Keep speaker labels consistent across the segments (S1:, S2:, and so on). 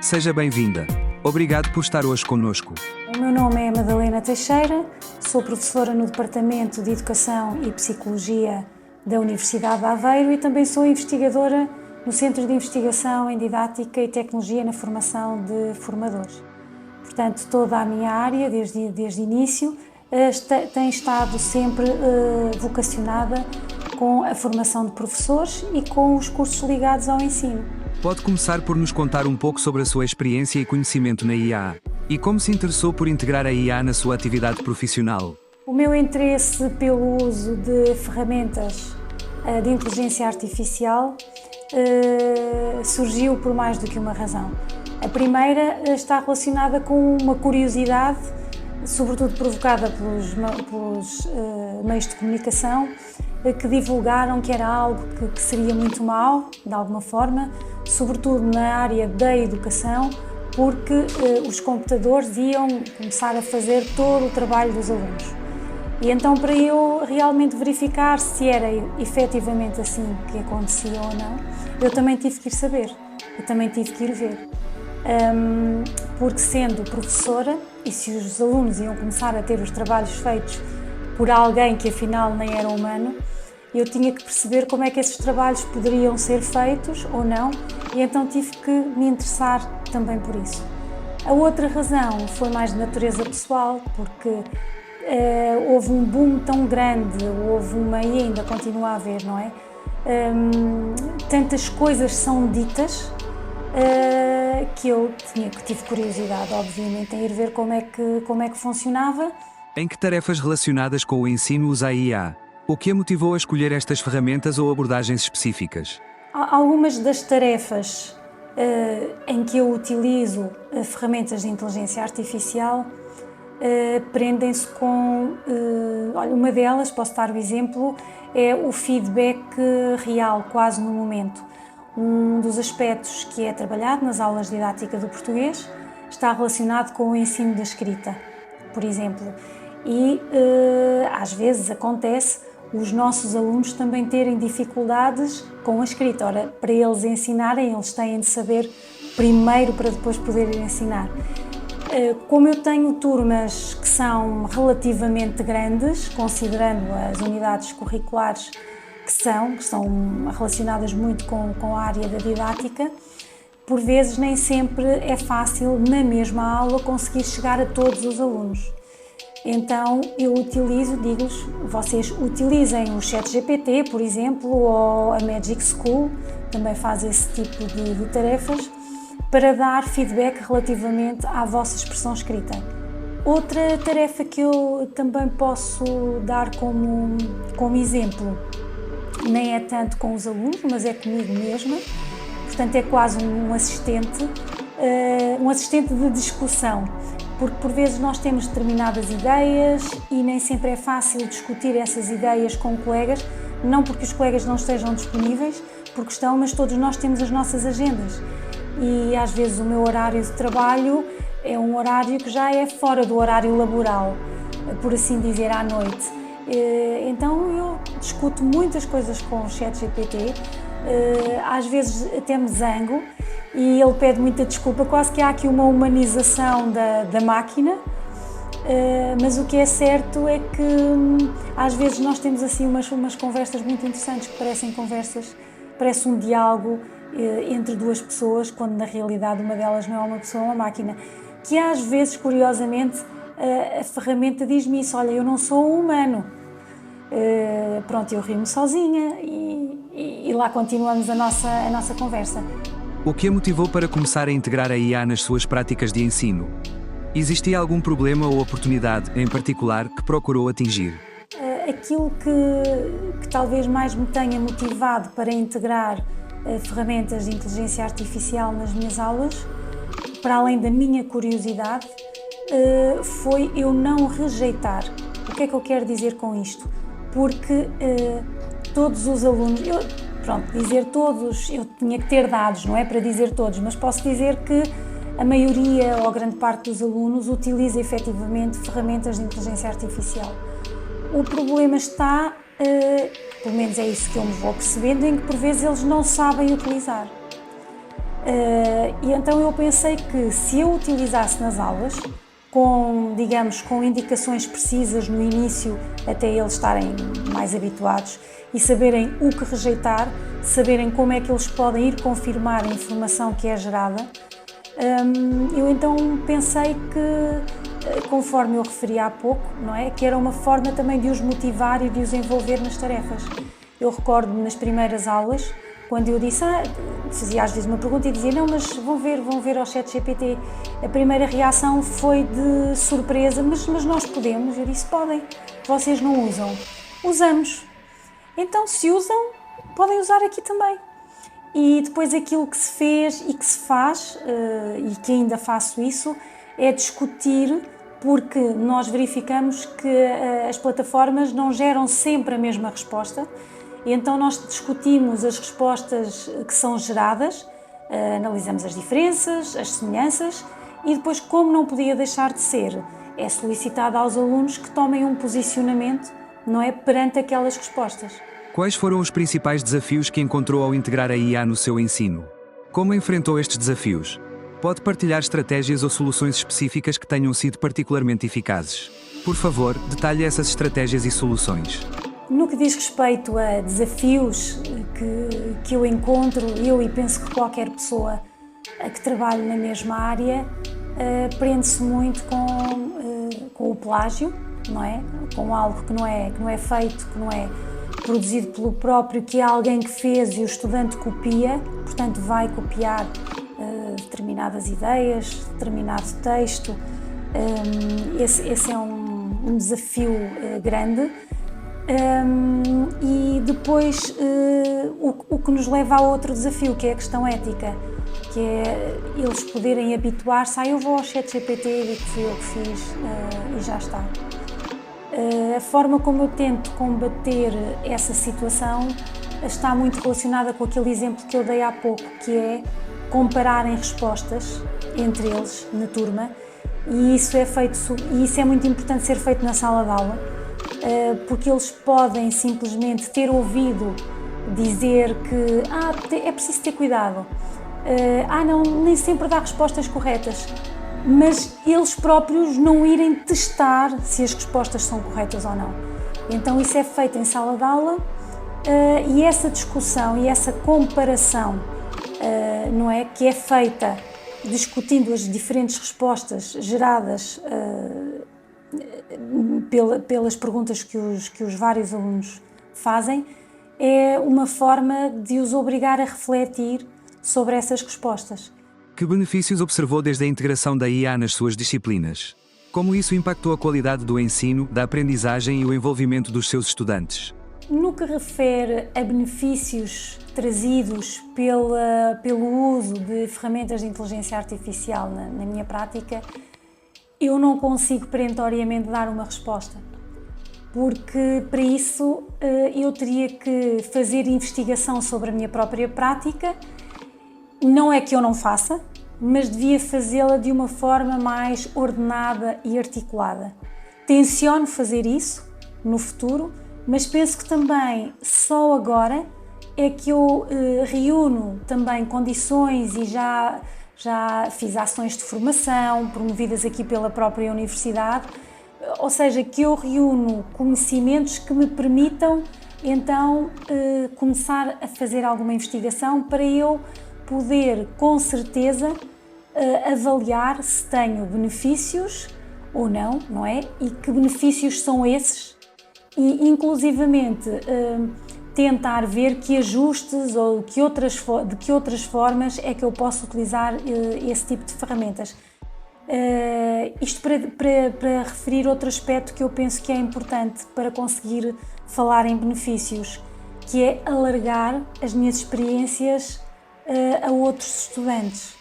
S1: Seja bem-vinda. Obrigado por estar hoje conosco.
S2: O meu nome é Madalena Teixeira, sou professora no Departamento de Educação e Psicologia da Universidade de Aveiro e também sou investigadora no Centro de Investigação em Didática e Tecnologia na Formação de Formadores. Portanto, toda a minha área, desde o início, tem estado sempre vocacionada com a formação de professores e com os cursos ligados ao ensino.
S1: Pode começar por nos contar um pouco sobre a sua experiência e conhecimento na IA e como se interessou por integrar a IA na sua atividade profissional.
S2: O meu interesse pelo uso de ferramentas de inteligência artificial surgiu por mais do que uma razão. A primeira está relacionada com uma curiosidade, sobretudo provocada pelos meios de comunicação, que divulgaram que era algo que seria muito mau, de alguma forma, sobretudo na área da educação, porque os computadores iam começar a fazer todo o trabalho dos alunos. E então, para eu realmente verificar se era efetivamente assim que acontecia ou não, eu também tive que ir saber, eu também tive que ir ver. Porque sendo professora, e se os alunos iam começar a ter os trabalhos feitos por alguém que afinal nem era humano, eu tinha que perceber como é que esses trabalhos poderiam ser feitos ou não, e então tive que me interessar também por isso. A outra razão foi mais de natureza pessoal, porque houve um boom tão grande, e ainda continua a haver, não é? Tantas coisas são ditas que eu tive curiosidade, obviamente, em ir ver como é que funcionava.
S1: Em que tarefas relacionadas com o ensino usa a IA? O que a motivou a escolher estas ferramentas ou abordagens específicas?
S2: Algumas das tarefas em que eu utilizo ferramentas de inteligência artificial prendem-se com... olha, uma delas, posso dar o exemplo, é o feedback real, quase no momento. Um dos aspectos que é trabalhado nas aulas de didática do português está relacionado com o ensino da escrita, por exemplo. E às vezes acontece os nossos alunos também terem dificuldades com a escrita. Ora, para eles ensinarem, eles têm de saber primeiro para depois poderem ensinar. Como eu tenho turmas que são relativamente grandes, considerando as unidades curriculares que são relacionadas muito com a área da didática, por vezes nem sempre é fácil, na mesma aula, conseguir chegar a todos os alunos. Então eu digo-lhes, vocês utilizem o ChatGPT, por exemplo, ou a Magic School, também faz esse tipo de tarefas, para dar feedback relativamente à vossa expressão escrita. Outra tarefa que eu também posso dar como exemplo, nem é tanto com os alunos, mas é comigo mesma, portanto é quase um assistente de discussão, porque por vezes nós temos determinadas ideias e nem sempre é fácil discutir essas ideias com colegas, não porque os colegas não estejam disponíveis, porque estão, mas todos nós temos as nossas agendas e às vezes o meu horário de trabalho é um horário que já é fora do horário laboral, por assim dizer, à noite. Então eu discuto muitas coisas com o ChatGPT, às vezes até me zango e ele pede muita desculpa, quase que há aqui uma humanização da máquina, mas o que é certo é que às vezes nós temos assim umas conversas muito interessantes que parece um diálogo entre duas pessoas, quando na realidade uma delas não é uma pessoa, é uma máquina, que às vezes, curiosamente, a ferramenta diz-me isso: olha, eu não sou um humano. Pronto, eu rio-me sozinha e lá continuamos a nossa conversa.
S1: O que a motivou para começar a integrar a IA nas suas práticas de ensino? Existia algum problema ou oportunidade, em particular, que procurou atingir?
S2: Aquilo que talvez mais me tenha motivado para integrar ferramentas de inteligência artificial nas minhas aulas, para além da minha curiosidade, foi eu não rejeitar. O que é que eu quero dizer com isto? Porque todos os alunos, dizer todos, eu tinha que ter dados, não é para dizer todos, mas posso dizer que a maioria ou grande parte dos alunos utiliza efetivamente ferramentas de inteligência artificial. O problema está, pelo menos é isso que eu me vou percebendo, em que por vezes eles não sabem utilizar. E então eu pensei que se eu utilizasse nas aulas, com indicações precisas no início, até eles estarem mais habituados e saberem o que rejeitar, saberem como é que eles podem ir confirmar a informação que é gerada, eu então pensei que, conforme eu referi há pouco, não é? Que era uma forma também de os motivar e de os envolver nas tarefas. Eu recordo-me nas primeiras aulas, quando eu disse, fazia às vezes uma pergunta e dizia, não, mas vão ver ao ChatGPT. A primeira reação foi de surpresa, mas nós podemos. Eu disse, podem, vocês não usam. Usamos. Então, se usam, podem usar aqui também. E depois aquilo que se fez e que se faz, e que ainda faço isso, é discutir, porque nós verificamos que as plataformas não geram sempre a mesma resposta. E então nós discutimos as respostas que são geradas, analisamos as diferenças, as semelhanças e depois, como não podia deixar de ser, é solicitado aos alunos que tomem um posicionamento, não é, perante aquelas respostas.
S1: Quais foram os principais desafios que encontrou ao integrar a IA no seu ensino? Como enfrentou estes desafios? Pode partilhar estratégias ou soluções específicas que tenham sido particularmente eficazes. Por favor, detalhe essas estratégias e soluções.
S2: No que diz respeito a desafios que eu encontro, eu e penso que qualquer pessoa que trabalhe na mesma área, prende-se muito com o plágio, não é? Com algo que não é feito, que não é produzido pelo próprio, que é alguém que fez e o estudante copia, portanto vai copiar determinadas ideias, determinado texto. Esse é um desafio grande. E depois o que nos leva a outro desafio, que é a questão ética, que é eles poderem habituar-se, eu vou ao ChatGPT e digo que fui eu que fiz e já está. A forma como eu tento combater essa situação está muito relacionada com aquele exemplo que eu dei há pouco, que é compararem respostas entre eles na turma, e isso é muito importante ser feito na sala de aula. Porque eles podem simplesmente ter ouvido dizer que é preciso ter cuidado, não, nem sempre dá respostas corretas, mas eles próprios não irem testar se as respostas são corretas ou não. Então isso é feito em sala de aula, e essa discussão e essa comparação, não é, que é feita discutindo as diferentes respostas geradas pelas perguntas que os vários alunos fazem, é uma forma de os obrigar a refletir sobre essas respostas.
S1: Que benefícios observou desde a integração da IA nas suas disciplinas? Como isso impactou a qualidade do ensino, da aprendizagem e o envolvimento dos seus estudantes?
S2: No que refere a benefícios trazidos pelo uso de ferramentas de inteligência artificial na minha prática, eu não consigo perentoriamente dar uma resposta, porque para isso eu teria que fazer investigação sobre a minha própria prática. Não é que eu não faça, mas devia fazê-la de uma forma mais ordenada e articulada. Tenciono fazer isso no futuro, mas penso que também só agora é que eu reúno também condições e já fiz ações de formação promovidas aqui pela própria universidade, ou seja, que eu reúno conhecimentos que me permitam então começar a fazer alguma investigação para eu poder com certeza avaliar se tenho benefícios ou não, não é? E que benefícios são esses e inclusivamente tentar ver que ajustes ou de que outras formas é que eu posso utilizar esse tipo de ferramentas. Isto para referir outro aspecto que eu penso que é importante para conseguir falar em benefícios, que é alargar as minhas experiências a outros estudantes.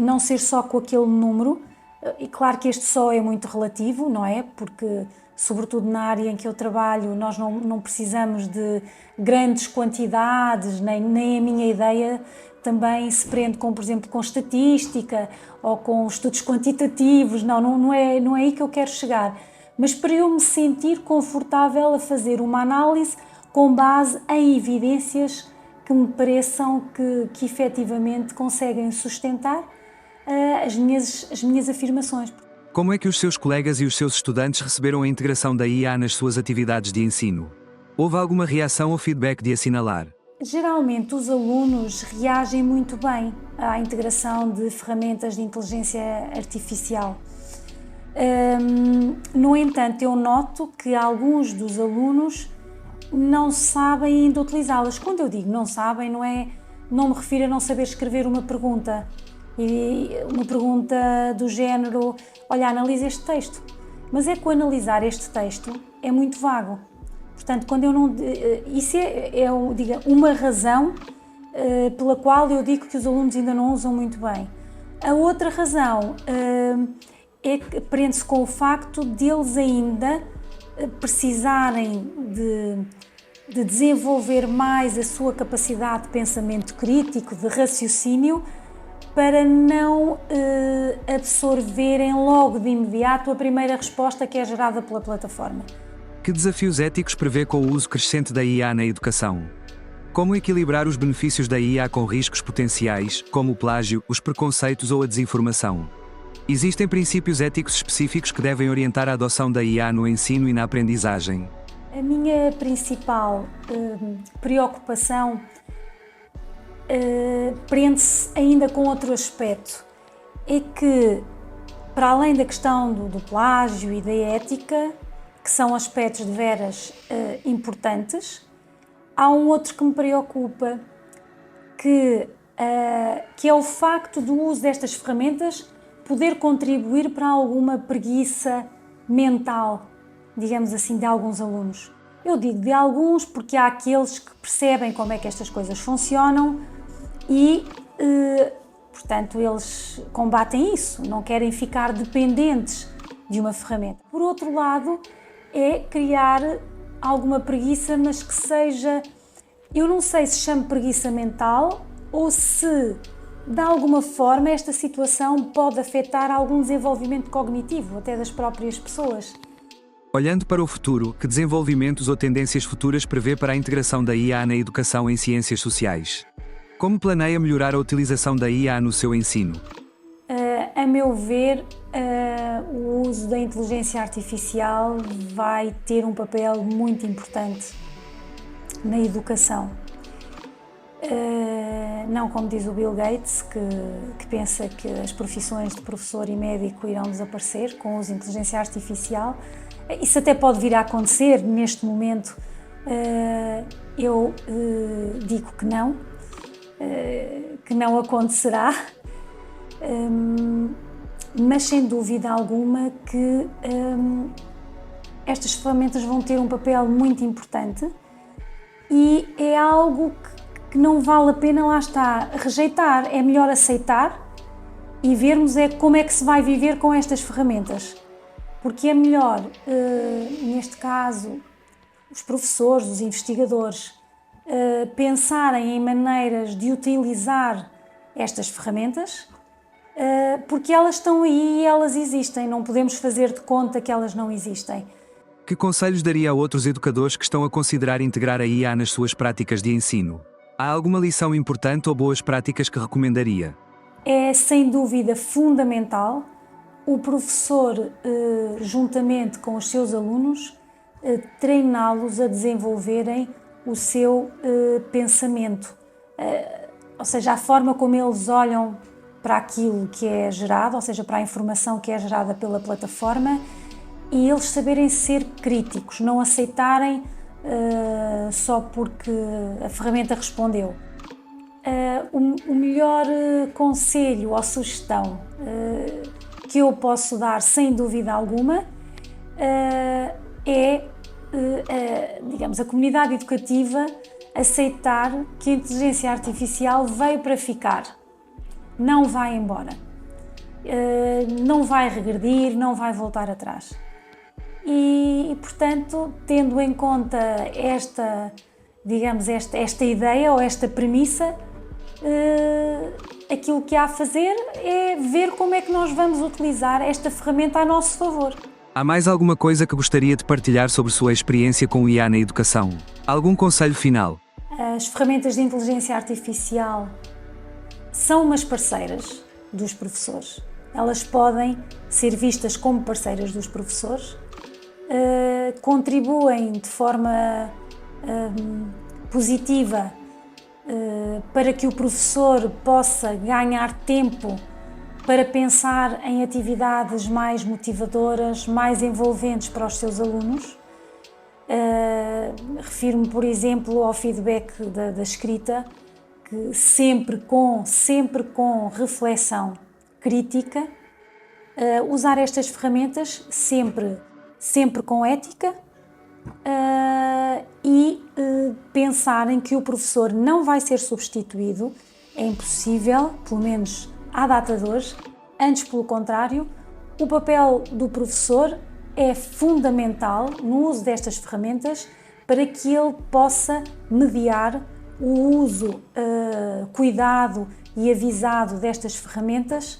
S2: Não ser só com aquele número, e claro que este só é muito relativo, não é? Porque sobretudo na área em que eu trabalho, nós não precisamos de grandes quantidades, nem a minha ideia também se prende com, por exemplo, com estatística ou com estudos quantitativos, não é aí que eu quero chegar. Mas para eu me sentir confortável a fazer uma análise com base em evidências que me pareçam que efetivamente conseguem sustentar as minhas afirmações.
S1: Como é que os seus colegas e os seus estudantes receberam a integração da IA nas suas atividades de ensino? Houve alguma reação ou feedback de assinalar?
S2: Geralmente os alunos reagem muito bem à integração de ferramentas de inteligência artificial. No entanto, eu noto que alguns dos alunos não sabem ainda utilizá-las. Quando eu digo não sabem, não me refiro a não saber escrever uma pergunta. E uma pergunta do género, olha, analisa este texto. Mas é que o analisar este texto é muito vago. Portanto, quando eu não... Isso diga, uma razão pela qual eu digo que os alunos ainda não usam muito bem. A outra razão prende-se com o facto de eles ainda precisarem de desenvolver mais a sua capacidade de pensamento crítico, de raciocínio, para não absorverem logo de imediato a primeira resposta que é gerada pela plataforma.
S1: Que desafios éticos prevê com o uso crescente da IA na educação? Como equilibrar os benefícios da IA com riscos potenciais, como o plágio, os preconceitos ou a desinformação? Existem princípios éticos específicos que devem orientar a adoção da IA no ensino e na aprendizagem?
S2: A minha principal preocupação prende-se ainda com outro aspecto. É que, para além da questão do plágio e da ética, que são aspectos de veras importantes, há um outro que me preocupa, que é o facto do uso destas ferramentas poder contribuir para alguma preguiça mental, digamos assim, de alguns alunos. Eu digo de alguns porque há aqueles que percebem como é que estas coisas funcionam e, portanto, eles combatem isso, não querem ficar dependentes de uma ferramenta. Por outro lado, é criar alguma preguiça, mas que seja, eu não sei se chamo preguiça mental ou se, de alguma forma, esta situação pode afetar algum desenvolvimento cognitivo, até das próprias pessoas.
S1: Olhando para o futuro, que desenvolvimentos ou tendências futuras prevê para a integração da IA na educação em ciências sociais? Como planeia melhorar a utilização da IA no seu ensino?
S2: A meu ver, o uso da inteligência artificial vai ter um papel muito importante na educação. Não como diz o Bill Gates, que pensa que as profissões de professor e médico irão desaparecer com o uso de inteligência artificial. Isso até pode vir a acontecer neste momento. Eu digo que não acontecerá. Mas sem dúvida alguma que estas ferramentas vão ter um papel muito importante e é algo que não vale a pena, lá está, rejeitar. É melhor aceitar e vermos como é que se vai viver com estas ferramentas, porque é melhor, neste caso, os professores, os investigadores, pensarem em maneiras de utilizar estas ferramentas, porque elas estão aí e elas existem, não podemos fazer de conta que elas não existem.
S1: Que conselhos daria a outros educadores que estão a considerar integrar a IA nas suas práticas de ensino? Há alguma lição importante ou boas práticas que recomendaria?
S2: É sem dúvida fundamental o professor, juntamente com os seus alunos, treiná-los a desenvolverem o seu pensamento, ou seja, a forma como eles olham para aquilo que é gerado, ou seja, para a informação que é gerada pela plataforma, e eles saberem ser críticos, não aceitarem só porque a ferramenta respondeu. O melhor conselho ou sugestão que eu posso dar, sem dúvida alguma, é, digamos, a comunidade educativa aceitar que a inteligência artificial veio para ficar. Não vai embora, não vai regredir, não vai voltar atrás. E portanto, tendo em conta esta ideia ou esta premissa, aquilo que há a fazer é ver como é que nós vamos utilizar esta ferramenta a nosso favor.
S1: Há mais alguma coisa que gostaria de partilhar sobre sua experiência com o IA na educação? Algum conselho final?
S2: As ferramentas de inteligência artificial são umas parceiras dos professores. Elas podem ser vistas como parceiras dos professores, contribuem de forma positiva para que o professor possa ganhar tempo para pensar em atividades mais motivadoras, mais envolventes para os seus alunos. Refiro-me, por exemplo, ao feedback da escrita, que sempre com reflexão crítica, usar estas ferramentas sempre com ética, e pensarem que o professor não vai ser substituído. É impossível, pelo menos à data de hoje. Antes, pelo contrário, o papel do professor é fundamental no uso destas ferramentas para que ele possa mediar o uso cuidado e avisado destas ferramentas